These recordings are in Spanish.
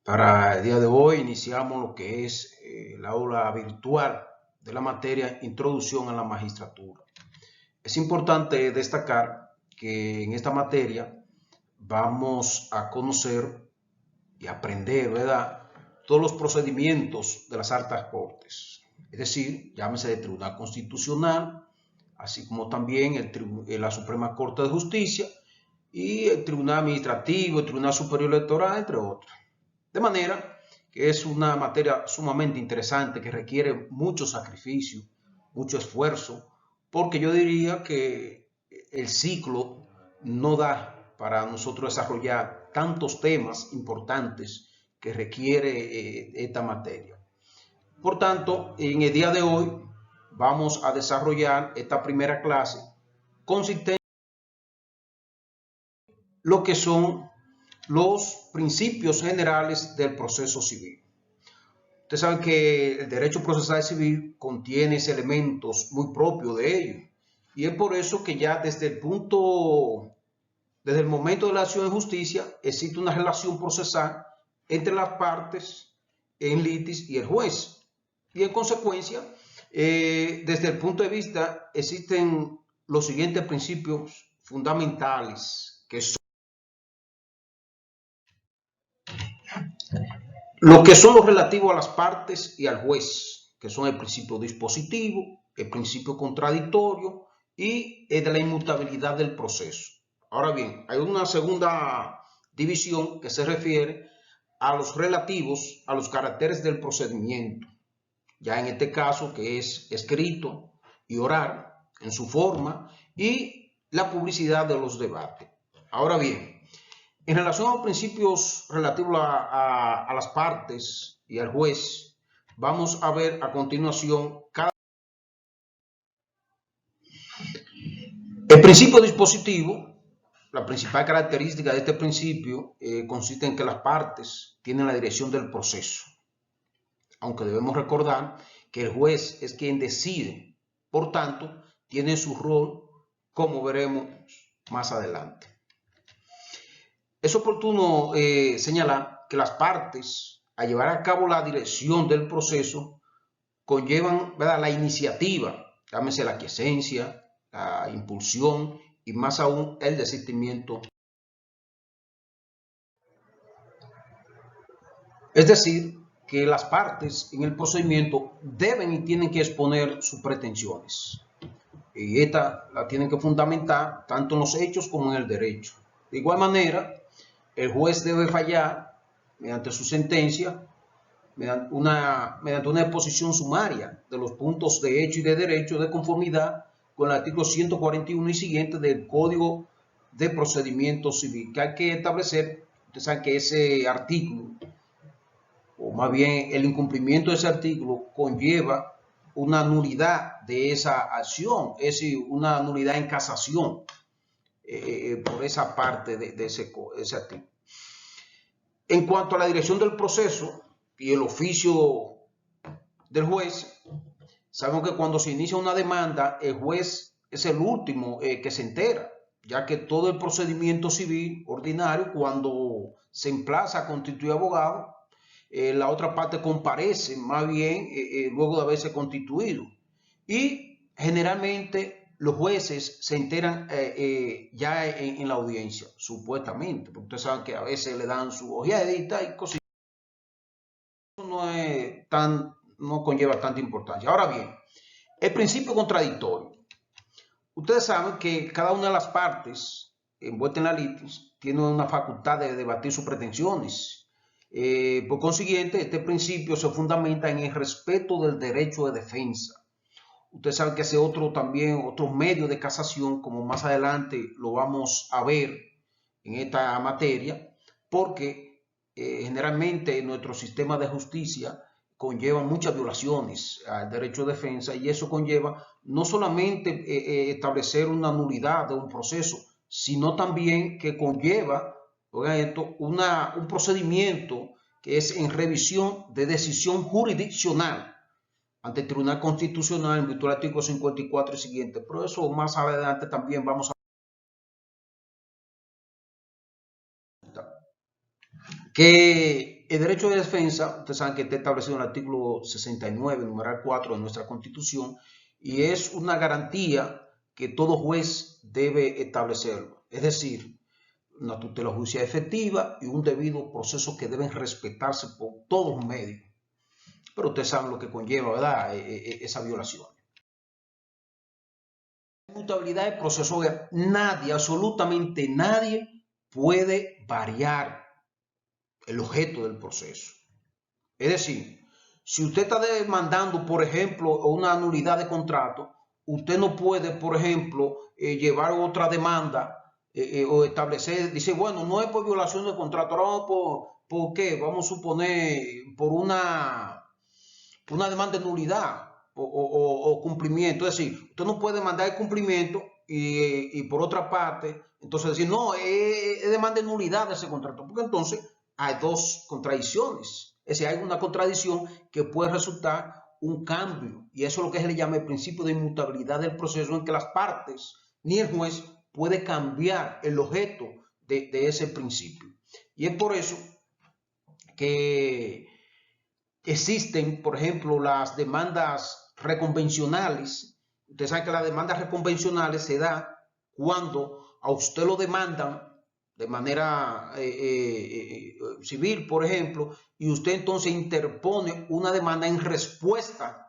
Para el día de hoy iniciamos lo que es la aula virtual de la materia Introducción a la Magistratura. Es importante destacar que en esta materia vamos a conocer y aprender, ¿verdad?, todos los procedimientos de las altas cortes, es decir, llámese de Tribunal Constitucional, así como también la Suprema Corte de Justicia y el Tribunal Administrativo, el Tribunal Superior Electoral, entre otros. De manera que es una materia sumamente interesante que requiere mucho sacrificio, mucho esfuerzo, porque yo diría que el ciclo no da para nosotros desarrollar tantos temas importantes que requiere esta materia. Por tanto, en el día de hoy vamos a desarrollar esta primera clase consistente en lo que son los principios generales del proceso civil. Ustedes saben que el derecho procesal civil contiene elementos muy propios de ello. Y es por eso que ya desde el momento de la acción de justicia, existe una relación procesal entre las partes en litis y el juez. Y en consecuencia, desde el punto de vista, existen los siguientes principios fundamentales que son lo que son los relativos a las partes y al juez, que son el principio dispositivo, el principio contradictorio y el de la inmutabilidad del proceso. Ahora bien, hay una segunda división que se refiere a los relativos a los caracteres del procedimiento, ya en este caso que es escrito y oral en su forma y la publicidad de los debates. Ahora bien, en relación a los principios relativos a las partes y al juez, vamos a ver a continuación el principio dispositivo. La principal característica de este principio consiste en que las partes tienen la dirección del proceso, aunque debemos recordar que el juez es quien decide, por tanto, tiene su rol, como veremos más adelante. Es oportuno señalar que las partes, a llevar a cabo la dirección del proceso, conllevan, ¿verdad?, la iniciativa, llámese la aquiescencia, la impulsión y más aún el desistimiento. Es decir, que las partes en el procedimiento deben y tienen que exponer sus pretensiones. Y esta la tienen que fundamentar tanto en los hechos como en el derecho. De igual manera, el juez debe fallar mediante su sentencia, mediante una exposición sumaria de los puntos de hecho y de derecho de conformidad con el artículo 141 y siguiente del Código de Procedimiento Civil, que hay que establecer. Ustedes saben que ese artículo, o más bien el incumplimiento de ese artículo, conlleva una nulidad de esa acción, es decir, una nulidad en casación por esa parte de ese artículo. En cuanto a la dirección del proceso y el oficio del juez, sabemos que cuando se inicia una demanda, el juez es el último que se entera, ya que todo el procedimiento civil ordinario, cuando se emplaza a constituir abogado, la otra parte comparece más bien luego de haberse constituido. Y generalmente los jueces se enteran ya en la audiencia, supuestamente, porque ustedes saben que a veces le dan su ojeadita y cosas. Eso no conlleva tanta importancia. Ahora bien, el principio contradictorio. Ustedes saben que cada una de las partes envueltas en la litis tiene una facultad de debatir sus pretensiones. Por consiguiente, este principio se fundamenta en el respeto del derecho de defensa. Ustedes saben que ese otro medio de casación, como más adelante lo vamos a ver en esta materia, porque generalmente nuestro sistema de justicia conlleva muchas violaciones al derecho de defensa, y eso conlleva no solamente establecer una nulidad de un proceso, sino también que conlleva, oigan esto, un procedimiento que es en revisión de decisión jurisdiccional ante el Tribunal Constitucional en virtud del artículo 54 y siguiente. Pero eso más adelante también vamos a que El derecho de defensa, ustedes saben que está establecido en el artículo 69, numeral 4 de nuestra Constitución, y es una garantía que todo juez debe establecerlo. Es decir, una tutela judicial efectiva y un debido proceso que deben respetarse por todos los medios. Pero ustedes saben lo que conlleva, ¿verdad? Esa violación. La inmutabilidad del proceso, nadie, absolutamente nadie puede variar el objeto del proceso. Es decir, si usted está demandando, por ejemplo, una nulidad de contrato, usted no puede, por ejemplo, llevar otra demanda o establecer, dice, bueno, no es por violación de contrato, ahora vamos por ¿qué? Vamos a suponer por una demanda de nulidad o cumplimiento. Es decir, usted no puede demandar el cumplimiento y por otra parte, entonces decir, no, es demanda de nulidad de ese contrato, porque entonces hay dos contradicciones. Es decir, hay una contradicción que puede resultar un cambio, y eso es lo que se le llama el principio de inmutabilidad del proceso, en que las partes ni el juez puede cambiar el objeto de ese principio. Y es por eso que existen, por ejemplo, las demandas reconvencionales. Ustedes saben que las demandas reconvencionales se da cuando a usted lo demandan de manera civil, por ejemplo, y usted entonces interpone una demanda en respuesta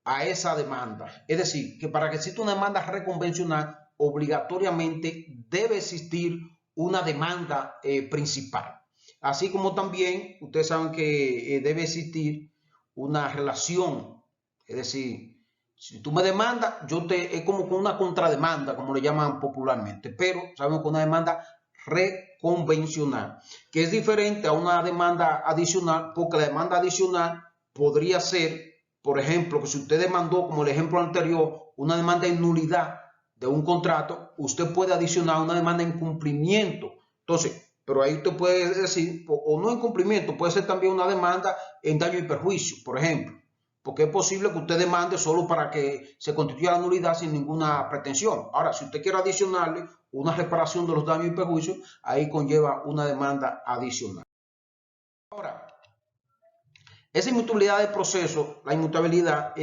a esa demanda. Es decir, que para que exista una demanda reconvencional, obligatoriamente debe existir una demanda principal. Así como también ustedes saben que debe existir una relación. Es decir, si tú me demandas, es como con una contrademanda, como le llaman popularmente, pero sabemos que una demanda reconvencional, que es diferente a una demanda adicional, porque la demanda adicional podría ser, por ejemplo, que si usted demandó, como el ejemplo anterior, una demanda en nulidad de un contrato, usted puede adicionar una demanda en cumplimiento. Entonces, pero ahí usted puede decir, o no en cumplimiento, puede ser también una demanda en daño y perjuicio, por ejemplo, porque es posible que usted demande solo para que se constituya la nulidad sin ninguna pretensión. Ahora, si usted quiere adicionarle una reparación de los daños y perjuicios, ahí conlleva una demanda adicional. Ahora, esa inmutabilidad del proceso, la inmutabilidad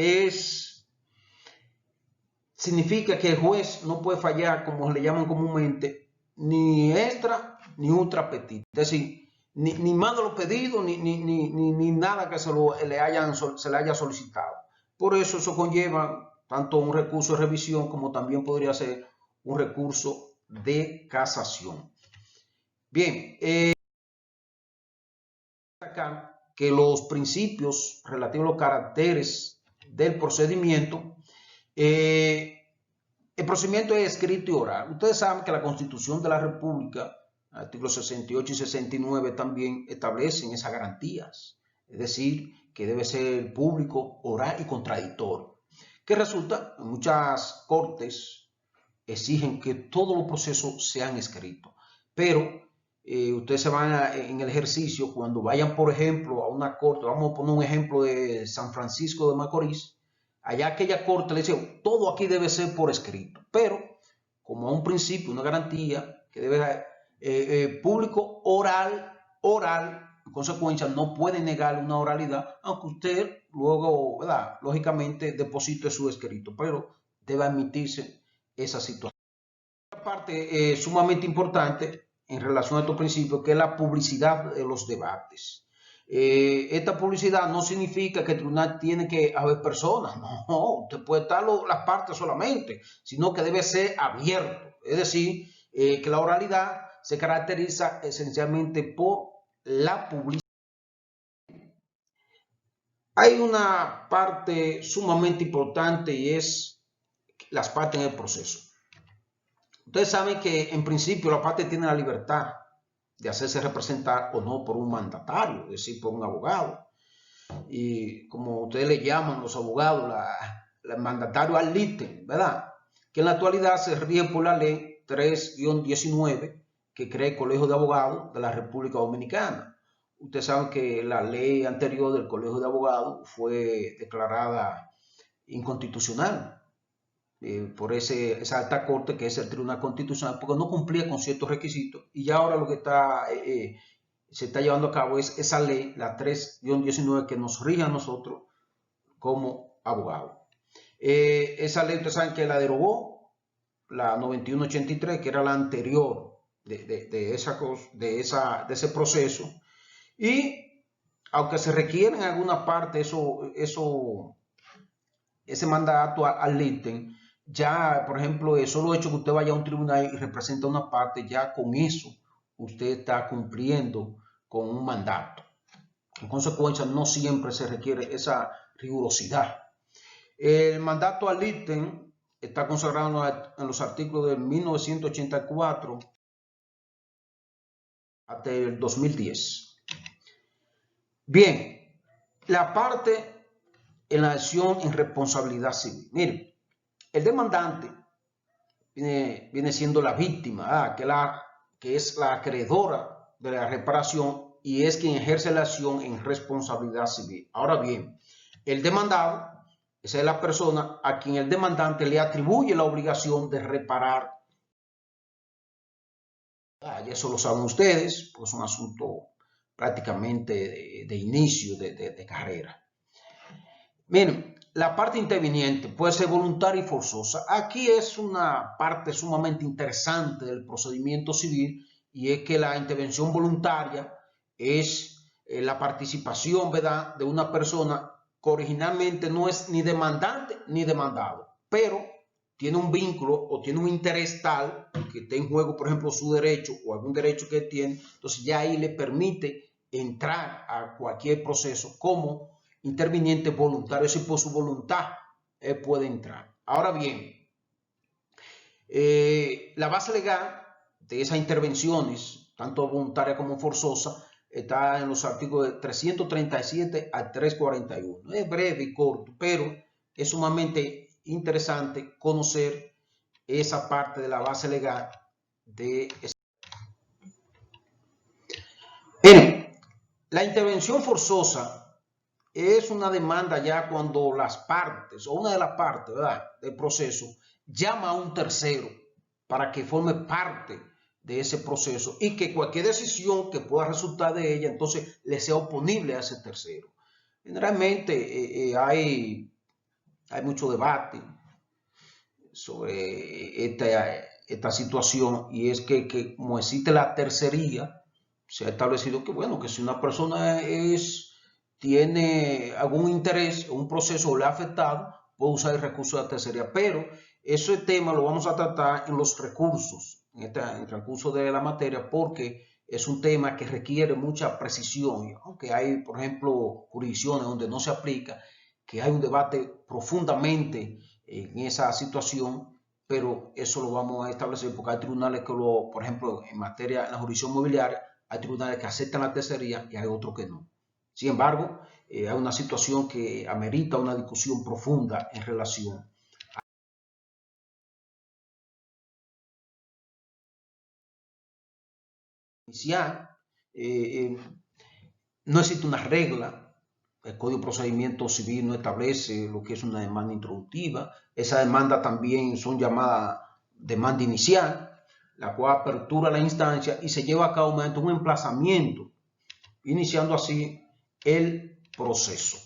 significa que el juez no puede fallar, como le llaman comúnmente, ni extra ni ultra petit. Es decir, ni más de lo pedido, ni nada que se le haya solicitado. Por eso conlleva tanto un recurso de revisión como también podría ser un recurso de casación. Bien, acá que los principios relativos a los caracteres del procedimiento, el procedimiento es escrito y oral. Ustedes saben que la Constitución de la República, artículos 68 y 69, también establecen esas garantías. Es decir, que debe ser público, oral y contradictorio. Que resulta, en muchas cortes exigen que todos los procesos sean escritos. Pero ustedes se van en el ejercicio, cuando vayan, por ejemplo, a una corte, vamos a poner un ejemplo de San Francisco de Macorís, allá aquella corte le dice, todo aquí debe ser por escrito, pero como a un principio, una garantía que debe ser público, oral, en consecuencia no puede negar una oralidad, aunque usted luego, ¿verdad?, lógicamente deposite su escrito, pero debe admitirse esa situación. Otra parte sumamente importante en relación a estos principios, que es la publicidad de los debates. Esta publicidad no significa que el tribunal tiene que haber personas, no, usted puede estar las partes solamente, sino que debe ser abierto. Es decir, que la oralidad se caracteriza esencialmente por la publicidad. Hay una parte sumamente importante y es las partes en el proceso. Ustedes saben que en principio la parte tiene la libertad de hacerse representar o no por un mandatario, es decir, por un abogado. Y como ustedes le llaman los abogados, el mandatario ad litem, ¿verdad? Que en la actualidad se rige por la ley 3-19 que crea el Colegio de Abogados de la República Dominicana. Ustedes saben que la ley anterior del Colegio de Abogados fue declarada inconstitucional por esa alta corte, que es el Tribunal Constitucional, porque no cumplía con ciertos requisitos, y ya ahora lo que está se está llevando a cabo es esa ley, la 3-19, que nos rige a nosotros como abogados. Esa ley, ustedes saben que la derogó la 9183, que era la anterior de ese proceso. Y aunque se requiere en alguna parte ese mandato al ítem, ya, por ejemplo, el solo hecho que usted vaya a un tribunal y representa una parte, ya con eso usted está cumpliendo con un mandato. En consecuencia, no siempre se requiere esa rigurosidad. El mandato al ítem está consagrado en los artículos de 1984 hasta el 2010. Bien, la parte en la acción en responsabilidad civil. Miren, el demandante viene siendo la víctima, que es la acreedora de la reparación y es quien ejerce la acción en responsabilidad civil. Ahora bien, el demandado, esa es la persona a quien el demandante le atribuye la obligación de reparar. Y eso lo saben ustedes, pues es un asunto prácticamente de inicio de carrera. Miren, la parte interviniente puede ser voluntaria y forzosa. Aquí es una parte sumamente interesante del procedimiento civil, y es que la intervención voluntaria es la participación, ¿verdad?, de una persona que originalmente no es ni demandante ni demandado, pero tiene un vínculo o tiene un interés tal que está en juego, por ejemplo, su derecho o algún derecho que tiene. Entonces ya ahí le permite entrar a cualquier proceso como interviniente voluntario, si por su voluntad puede entrar. Ahora bien, la base legal de esas intervenciones, tanto voluntaria como forzosa, está en los artículos de 337 al 341. Es breve y corto, pero es sumamente interesante conocer esa parte de la base legal de la intervención forzosa. Es una demanda ya cuando las partes o una de las partes, ¿verdad?, del proceso llama a un tercero para que forme parte de ese proceso y que cualquier decisión que pueda resultar de ella entonces le sea oponible a ese tercero. Generalmente hay mucho debate sobre esta situación, y es que como existe la tercería, se ha establecido que, bueno, que si una persona tiene algún interés o un proceso le ha afectado, puede usar el recurso de la tercería, pero ese tema lo vamos a tratar en los recursos, en el transcurso de la materia, porque es un tema que requiere mucha precisión, aunque hay, por ejemplo, jurisdicciones donde no se aplica, que hay un debate profundamente en esa situación, pero eso lo vamos a establecer porque hay tribunales que por ejemplo, en materia, en la jurisdicción mobiliaria, hay tribunales que aceptan la tercería y hay otros que no. Sin embargo, hay una situación que amerita una discusión profunda en relación a iniciar. No existe una regla. El Código de Procedimiento Civil no establece lo que es una demanda introductiva. Esa demanda también son llamadas demanda inicial, la cual apertura la instancia y se lleva a cabo mediante un emplazamiento, iniciando así el proceso.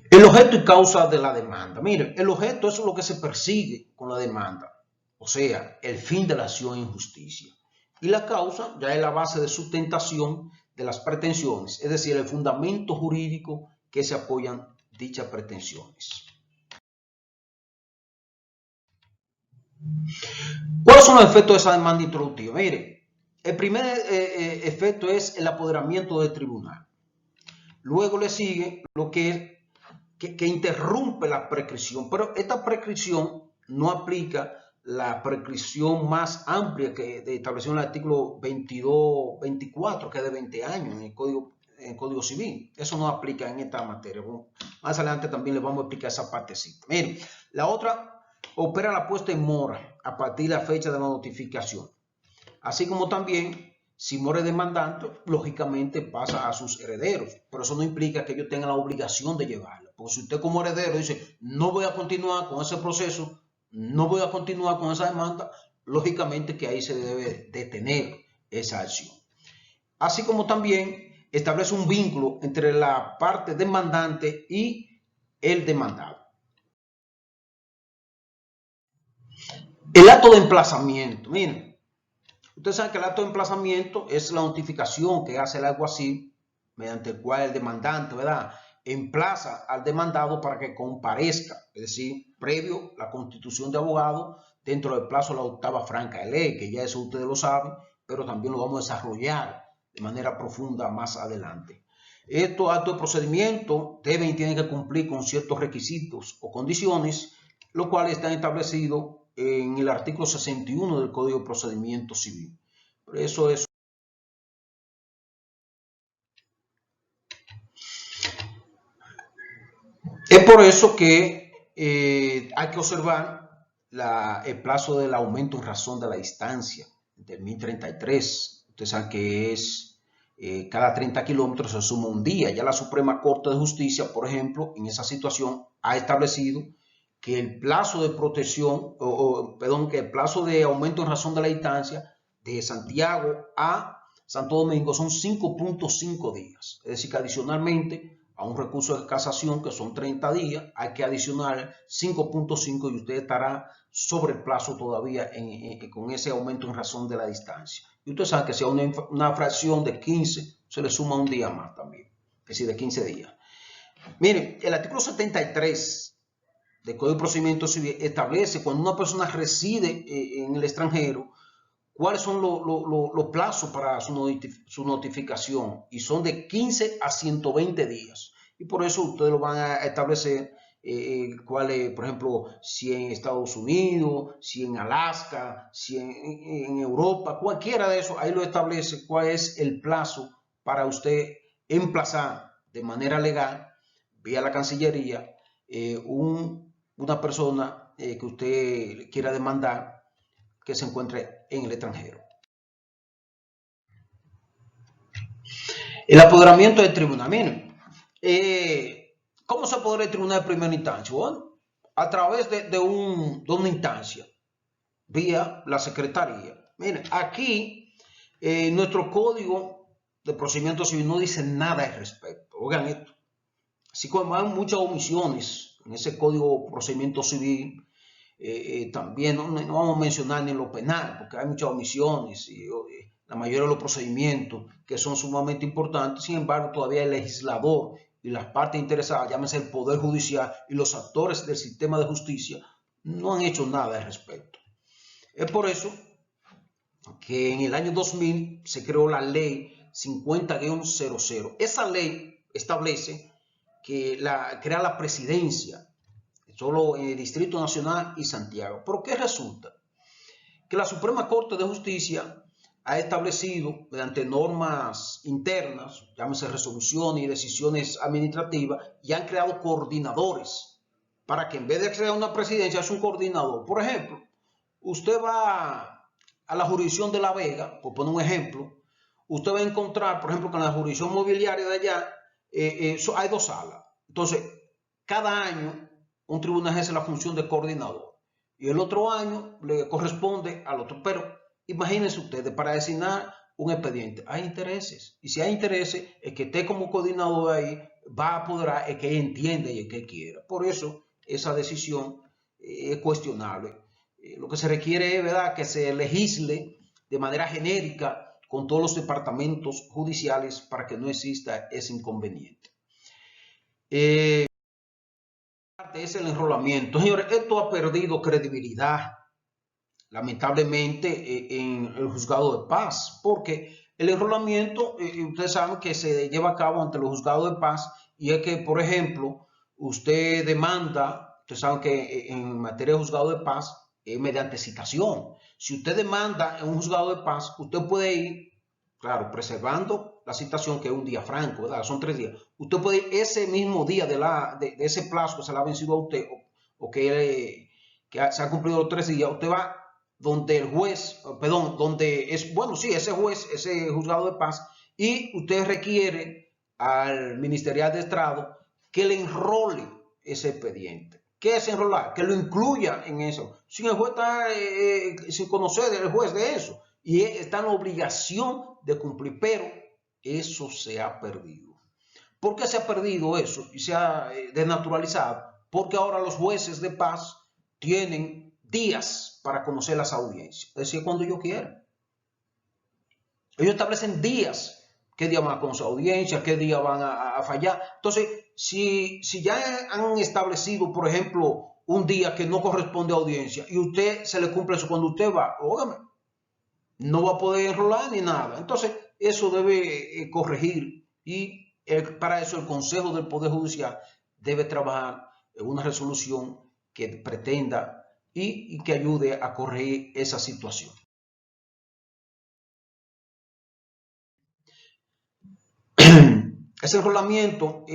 El objeto y causa de la demanda. Miren, el objeto es lo que se persigue con la demanda, o sea, el fin de la acción en justicia. Y la causa ya es la base de sustentación de las pretensiones, es decir, el fundamento jurídico que se apoyan dichas pretensiones. ¿Cuáles son los efectos de esa demanda introductiva? Miren, el primer efecto es el apoderamiento del tribunal. Luego le sigue lo que interrumpe la prescripción, pero esta prescripción no aplica la prescripción más amplia que estableció en el artículo 22-24, que es de 20 años en el Código Civil. Eso no aplica en esta materia. Bueno, más adelante también les vamos a explicar esa partecita. Miren, la otra opera la puesta en mora a partir de la fecha de la notificación. Así como también, si muere demandante, lógicamente pasa a sus herederos, pero eso no implica que ellos tengan la obligación de llevarla. Porque si usted como heredero dice, no voy a continuar con ese proceso, no voy a continuar con esa demanda, lógicamente que ahí se debe detener esa acción. Así como también establece un vínculo entre la parte demandante y el demandado. El acto de emplazamiento, miren, ustedes saben que el acto de emplazamiento es la notificación que hace el alguacil mediante el cual el demandante, ¿verdad?, emplaza al demandado para que comparezca, es decir, previo a la constitución de abogado dentro del plazo de la octava franca de ley, que ya eso ustedes lo saben, pero también lo vamos a desarrollar de manera profunda más adelante. Estos actos de procedimiento deben y tienen que cumplir con ciertos requisitos o condiciones, los cuales están establecidos en el artículo 61 del Código de Procedimiento Civil. Por eso es por eso que hay que observar el plazo del aumento en razón de la distancia del 1033. Ustedes saben que es cada 30 kilómetros se suma un día. Ya la Suprema Corte de Justicia, por ejemplo, en esa situación ha establecido que el plazo de protección, que el plazo de aumento en razón de la distancia de Santiago a Santo Domingo son 5.5 días. Es decir, que adicionalmente a un recurso de casación que son 30 días, hay que adicionar 5.5 y usted estará sobre el plazo todavía con ese aumento en razón de la distancia. Y usted sabe que si a una fracción de 15 se le suma un día más también, es decir, de 15 días. Miren, el artículo 73 del Código de Procedimiento Civil establece cuando una persona reside en el extranjero, cuáles son los plazos para su notificación, y son de 15 a 120 días. Y por eso ustedes lo van a establecer cuál, por ejemplo, si en Estados Unidos, si en Alaska, si en Europa, cualquiera de esos, ahí lo establece cuál es el plazo para usted emplazar de manera legal, vía la Cancillería, una persona que usted quiera demandar que se encuentre en el extranjero. El apoderamiento del tribunal. Miren, ¿cómo se apodera el tribunal de primera instancia? Bueno, a través de una instancia, vía la secretaría. Miren, aquí nuestro código de procedimiento civil no dice nada al respecto. Oigan esto. Así como hay muchas omisiones en ese código de procedimiento civil, también no vamos a mencionar ni lo penal, porque hay muchas omisiones y la mayoría de los procedimientos que son sumamente importantes. Sin embargo, todavía el legislador y las partes interesadas, llámese el Poder Judicial y los actores del sistema de justicia, no han hecho nada al respecto. Es por eso que en el año 2000 se creó la ley 50-00. Esa ley establece que crea la presidencia solo en el Distrito Nacional y Santiago. ¿Pero qué resulta? Que la Suprema Corte de Justicia ha establecido, mediante normas internas, llámese resoluciones y decisiones administrativas, y han creado coordinadores para que en vez de crear una presidencia, es un coordinador. Por ejemplo, usted va a la jurisdicción de La Vega, por poner un ejemplo, usted va a encontrar, por ejemplo, que en la jurisdicción mobiliaria de allá hay 2 salas. Entonces, cada año un tribunal ejerce la función de coordinador y el otro año le corresponde al otro. Pero imagínense ustedes, para designar un expediente hay intereses, y si hay intereses, el que esté como coordinador ahí va a apoderar el que entiende y el que quiera. Por eso esa decisión es cuestionable. Lo que se requiere es, ¿verdad?, que se legisle de manera genérica con todos los departamentos judiciales para que no exista ese inconveniente. Es el enrolamiento. Señores, esto ha perdido credibilidad, lamentablemente, en el juzgado de paz, porque el enrolamiento, ustedes saben que se lleva a cabo ante los juzgados de paz, y es que, por ejemplo, usted demanda, ustedes saben que en materia de juzgado de paz es mediante citación. Si usted demanda en un juzgado de paz, usted puede ir, claro, preservando la citación, que es un día franco, ¿verdad? Son 3 días. Usted puede ir ese mismo día de ese plazo que se le ha vencido a usted, o que se ha cumplido los 3 días, usted va donde el juez, perdón, donde es, bueno, sí, ese juez, ese juzgado de paz, y usted requiere al Ministerial de Estrado que le enrole ese expediente. ¿Qué es enrolar? Que lo incluya en eso. Si el juez está sin conocer el juez de eso y está en la obligación de cumplir, pero eso se ha perdido. ¿Por qué se ha perdido eso y se ha desnaturalizado? Porque ahora los jueces de paz tienen días para conocer las audiencias, es decir, cuando ellos quieran. Ellos establecen días, qué día van a conocer audiencias, qué día van a fallar. Entonces, si ya han establecido, por ejemplo, un día que no corresponde a audiencia y usted se le cumple eso cuando usted va, óigame, no va a poder enrolar ni nada. Entonces, eso debe corregir y para eso el Consejo del Poder Judicial debe trabajar en una resolución que pretenda y que ayude a corregir esa situación. Ese enrolamiento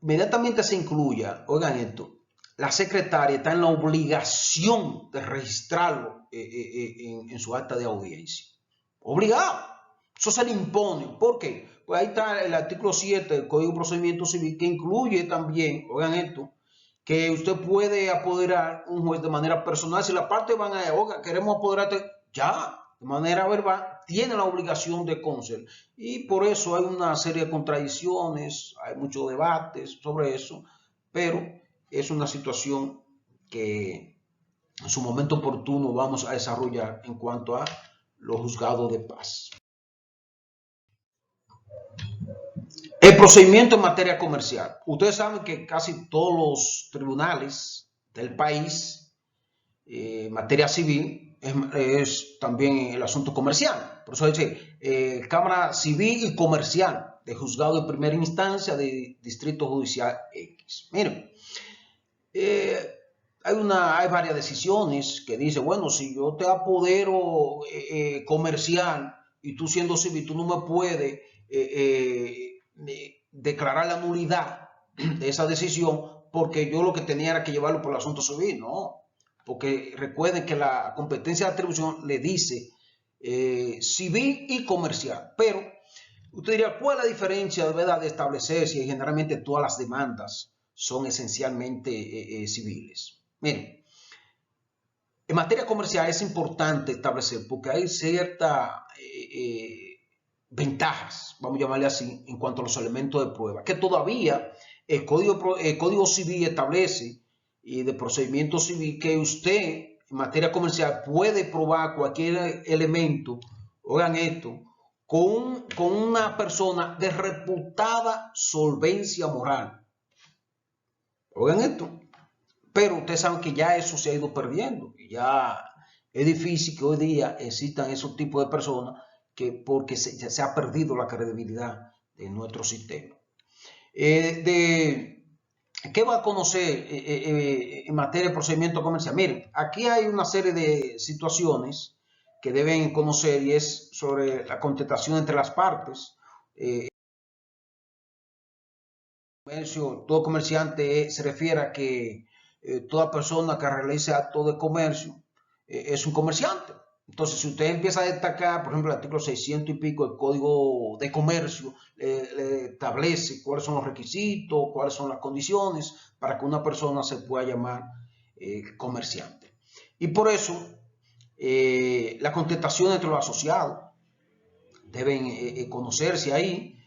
inmediatamente se incluya, oigan esto, la secretaria está en la obligación de registrarlo en su acta de audiencia. Obligado. Eso se le impone. ¿Por qué? Pues ahí está el artículo 7 del Código de Procedimiento Civil que incluye también, oigan esto, que usted puede apoderar un juez de manera personal. Si la parte van a, oiga, queremos apoderarte, ya, de manera verbal, tiene la obligación de conocer. Y por eso hay una serie de contradicciones, hay muchos debates sobre eso, pero es una situación que en su momento oportuno vamos a desarrollar en cuanto a los juzgados de paz. El procedimiento en materia comercial. Ustedes saben que casi todos los tribunales del país, en materia civil, es también el asunto comercial. Por eso dice Cámara Civil y Comercial de Juzgado de Primera Instancia de Distrito Judicial X. Miren, hay varias decisiones que dicen, bueno, si yo te apodero comercial y tú siendo civil, tú no me puedes declarar la nulidad de esa decisión porque yo lo que tenía era que llevarlo por el asunto civil. No, porque recuerden que la competencia de atribución le dice civil y comercial, pero usted diría, ¿cuál es la diferencia de establecer si generalmente todas las demandas son esencialmente civiles? Miren, en materia comercial es importante establecer porque hay ciertas ventajas, vamos a llamarle así, en cuanto a los elementos de prueba, que todavía el Código Civil establece y de procedimiento civil que usted en materia comercial puede probar cualquier elemento, oigan esto, con una persona de reputada solvencia moral. Oigan esto. Pero ustedes saben que ya eso se ha ido perdiendo. Ya es difícil que hoy día existan esos tipos de personas porque se ha perdido la credibilidad de nuestro sistema. ¿Qué va a conocer en materia de procedimiento comercial? Miren, aquí hay una serie de situaciones que deben conocer y es sobre la contestación entre las partes. Todo comerciante se refiere a que toda persona que realice acto de comercio es un comerciante. Entonces, si usted empieza a destacar, por ejemplo, el artículo 600 y pico del Código de Comercio, le establece cuáles son los requisitos, cuáles son las condiciones para que una persona se pueda llamar comerciante. Y por eso, la contestación entre los asociados deben conocerse ahí.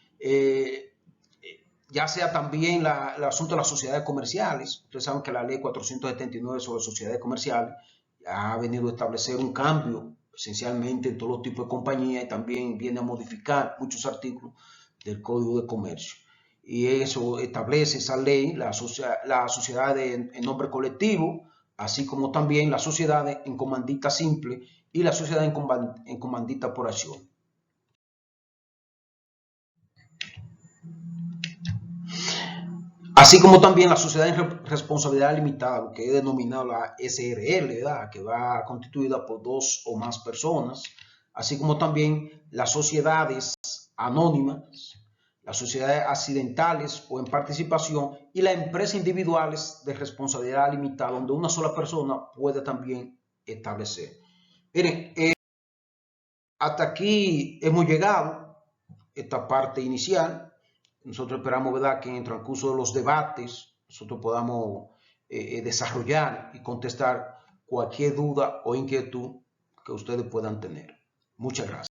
Ya sea también el asunto de las sociedades comerciales. Ustedes saben que la ley 479 sobre sociedades comerciales ha venido a establecer un cambio esencialmente en todos los tipos de compañías y también viene a modificar muchos artículos del Código de Comercio. Y eso establece esa ley, la sociedad en nombre colectivo, así como también las sociedades en comandita simple y la sociedad en comandita por acción. Así como también la sociedad en responsabilidad limitada, lo que es denominado la SRL, ¿verdad? Que va constituida por 2 o más personas, así como también las sociedades anónimas, las sociedades accidentales o en participación y las empresas individuales de responsabilidad limitada, donde una sola persona puede también establecer. Miren, hasta aquí hemos llegado, esta parte inicial. Nosotros esperamos, ¿verdad?, que en el transcurso de los debates nosotros podamos desarrollar y contestar cualquier duda o inquietud que ustedes puedan tener. Muchas gracias.